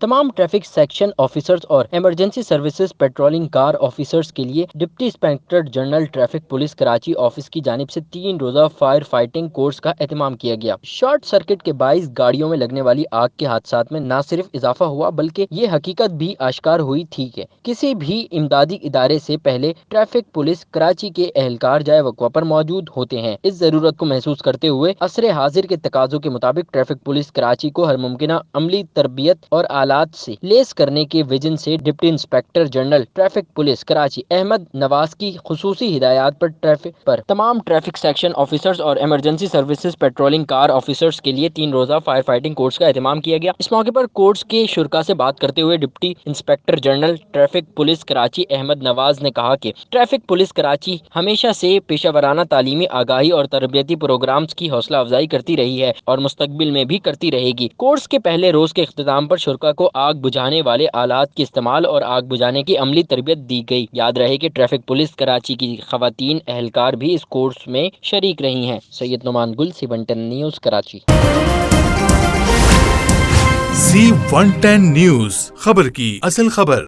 تمام traffic section officers اور emergency services patrolling car officers کے لیے deputy inspector general traffic police Karachi office کی جانب سے 3 روزہ فائر فائٹنگ کورس کا اہتمام کیا گیا۔ شارٹ سرکٹ کے باعث گاڑیوں میں لگنے والی آگ کے حادثات میں نہ صرف اضافہ ہوا بلکہ یہ حقیقت بھی آشکار ہوئی تھی کہ کسی بھی امدادی ادارے سے پہلے ٹریفک پولیس کراچی کے اہلکار جائے وقوع پر موجود ہوتے ہیں۔ اس ضرورت کو محسوس کرتے ہوئے عصر حاضر کے تقاضوں کے مطابق ٹریفک پولیس کراچی کو ہر ممکنہ عملی تربیت اور آلات سے لیس کرنے کے وژن سے deputy inspector general traffic police Karachi Ahmed Nawaz کی خصوصی ہدایات پر تمام ٹریفک سیکشن آفیسرز اور emergency services patrolling car officers کے لیے 3 روزہ فائر فائٹنگ کورس کا اہتمام کیا گیا۔ اس موقع پر کورس کے شرکاء سے بات کرتے ہوئے deputy inspector general traffic police Karachi Ahmed Nawaz نے کہا کہ ٹریفک پولیس کراچی ہمیشہ سے پیشہ ورانہ تعلیمی آگاہی اور تربیتی پروگرامز کی حوصلہ افزائی کرتی رہی ہے اور مستقبل میں بھی کرتی رہے گی۔ کورس کے پہلے روز کے اختتام پر شرکاء کو آگ بجھانے والے آلات کے استعمال اور آگ بجھانے کی عملی تربیت دی گئی۔ یاد رہے کہ ٹریفک پولیس کراچی کی خواتین اہلکار بھی اس کورس میں شریک رہی ہیں۔ سید نعمان گل، C110 news, Karachi. C110 news, خبر کی اصل خبر۔